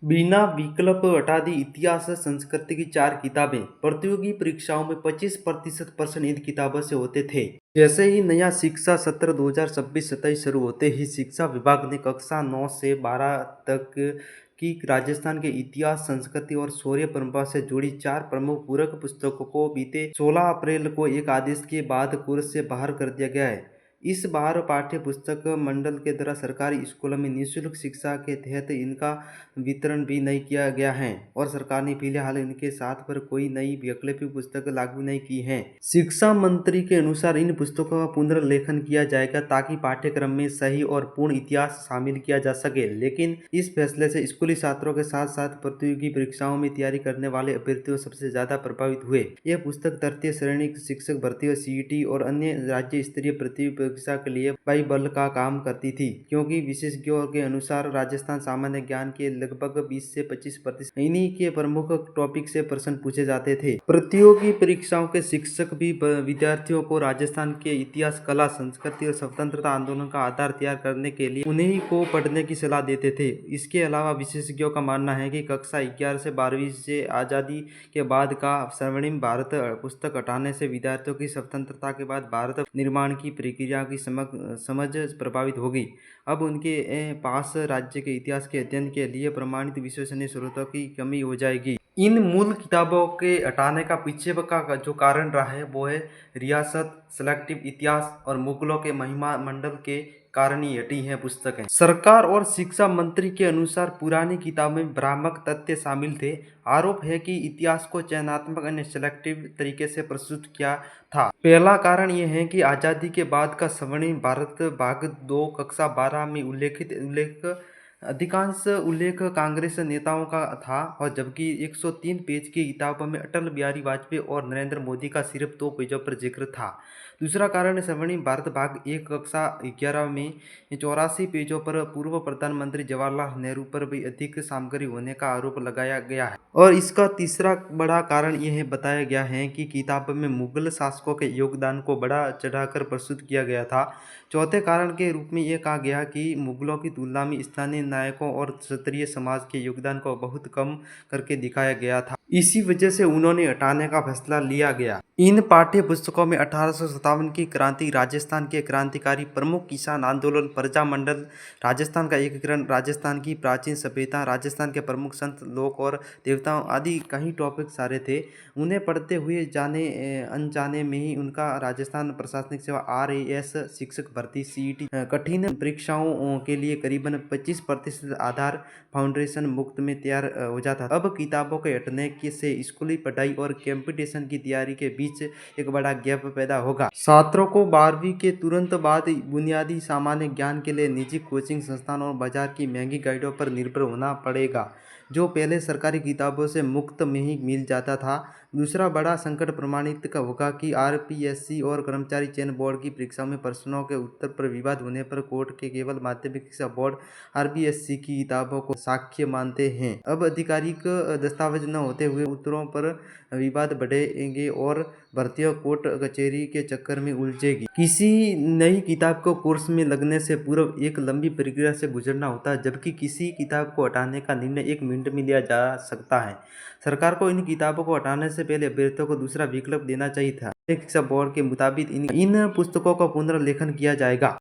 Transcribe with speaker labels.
Speaker 1: बिना विकल्प हटा दी इतिहास संस्कृति की 4 किताबें। प्रतियोगी परीक्षाओं में 25% प्रश्न इन किताबों से होते थे। जैसे ही नया शिक्षा सत्र 2026-27 शुरू होते ही शिक्षा विभाग ने कक्षा 9 से 12 तक की राजस्थान के इतिहास, संस्कृति और शौर्य परंपरा से जुड़ी 4 प्रमुख पूरक पुस्तकों को बीते 16 अप्रैल को एक आदेश के बाद कोर्स से बाहर कर दिया गया है। इस बार पाठ्य पुस्तक मंडल के द्वारा सरकारी स्कूलों में निःशुल्क शिक्षा के तहत इनका वितरण भी नहीं किया गया है और सरकार ने फिलहाल इनके साथ पर कोई नई वैकल्पिक पुस्तक लागू नहीं की है। शिक्षा मंत्री के अनुसार इन पुस्तकों का पुनर्लेखन किया जाएगा ताकि पाठ्यक्रम में सही और पूर्ण इतिहास शामिल किया जा सके, लेकिन इस फैसले से स्कूली छात्रों के साथ साथ प्रतियोगी परीक्षाओं में तैयारी करने वाले अभ्यर्थियों सबसे ज्यादा प्रभावित हुए। यह पुस्तक तृतीय श्रेणी शिक्षक भर्ती और सीईटी और अन्य राज्य स्तरीय प्रतियोगी परीक्षा के लिए बाइबल का काम करती थी, क्योंकि विशेषज्ञों के अनुसार राजस्थान सामान्य ज्ञान के लगभग 20 से 25% इन्हीं के प्रमुख टॉपिक से प्रश्न पूछे जाते थे। प्रतियोगी परीक्षाओं के शिक्षक भी विद्यार्थियों को राजस्थान के इतिहास, कला, संस्कृति और स्वतंत्रता आंदोलन का आधार तैयार करने के लिए उन्हीं को पढ़ने की सलाह देते थे। इसके अलावा विशेषज्ञों का मानना है कि कक्षा 11 से 12वीं से आज़ादी के बाद का स्वर्णिम भारत पुस्तक हटाने से विद्यार्थियों की स्वतंत्रता के बाद भारत निर्माण की प्रक्रिया की समझ प्रभावित होगी। अब उनके पास राज्य के इतिहास के अध्ययन के लिए प्रमाणित विश्वसनीय स्रोतों की कमी हो जाएगी। इन मूल किताबों के हटाने का पीछे का जो कारण रहा है वो है रियासत, सेलेक्टिव इतिहास और मुगलों के महिमा मंडल के कारण ही हटी है पुस्तकें। सरकार और शिक्षा मंत्री के अनुसार पुरानी किताबों में भ्रामक तथ्य शामिल थे। आरोप है कि इतिहास को चयनात्मक अन्य सेलेक्टिव तरीके से प्रस्तुत किया था। पहला कारण यह है कि आज़ादी के बाद का स्वर्णिम भारत भाग 2 कक्षा 12 में उल्लेख अधिकांश उल्लेख कांग्रेस नेताओं का था और जबकि 103 पेज की किताबों में अटल बिहारी वाजपेयी और नरेंद्र मोदी का सिर्फ 2 पेजों पर जिक्र था। दूसरा कारण स्वर्णिम भारत भाग 1 कक्षा 11 में 84 पेजों पर पूर्व प्रधानमंत्री जवाहरलाल नेहरू पर भी अधिक सामग्री होने का आरोप लगाया गया है। और इसका तीसरा बड़ा कारण यह बताया गया है कि किताब में मुगल शासकों के योगदान को बड़ा चढ़ाकर प्रस्तुत किया गया था। चौथे कारण के रूप में यह कहा गया कि मुगलों की तुलना में स्थानीय नायकों और क्षत्रिय समाज के योगदान को बहुत कम करके दिखाया गया था। इसी वजह से उन्होंने हटाने का फैसला लिया गया। इन पाठ्य पुस्तकों में 1857 की क्रांति, राजस्थान के क्रांतिकारी, प्रमुख किसान आंदोलन, प्रजा मंडल, राजस्थान का एकीकरण, राजस्थान की प्राचीन सभ्यता, राजस्थान के प्रमुख संत, लोक और देवताओं आदि कई टॉपिक सारे थे। उन्हें पढ़ते हुए जाने अनजाने में ही उनका राजस्थान प्रशासनिक सेवा RAS, शिक्षक भर्ती, CET कठिन परीक्षाओं के लिए करीबन 25% आधार फाउंडेशन मुफ्त में तैयार हो जाता। अब किताबों के हटने से स्कूली पढ़ाई और कंपटीशन की तैयारी के बीच एक बड़ा गैप पैदा होगा। छात्रों को 12वीं के तुरंत बाद बुनियादी सामान्य ज्ञान के लिए निजी कोचिंग संस्थान और बाजार की महंगी गाइडों पर निर्भर होना पड़ेगा, जो पहले सरकारी किताबों से मुफ्त में ही मिल जाता था। दूसरा बड़ा संकट प्रमाणित का होगा कि RPSC और कर्मचारी चयन बोर्ड की परीक्षाओं में प्रश्नों के उत्तर पर विवाद होने पर कोर्ट के केवल माध्यमिक शिक्षा बोर्ड RPSC की किताबों को साक्ष्य मानते हैं। अब आधिकारिक दस्तावेज न होते हुए उत्तरों पर विवाद बढ़ेंगे और भर्तियों कोर्ट कचहरी के चक्कर में उलझेगी। किसी नई किताब को कोर्स में लगने से पूर्व एक लंबी प्रक्रिया से गुजरना होता है, जबकि किसी किताब को हटाने का निर्णय 1 मिनट में लिया जा सकता है। सरकार को इन किताबों को हटाने से पहले अभ्यर्थियों को दूसरा विकल्प देना चाहिए था। शिक्षा बोर्ड के मुताबिक इन पुस्तकों का पुनर्लेखन किया जाएगा।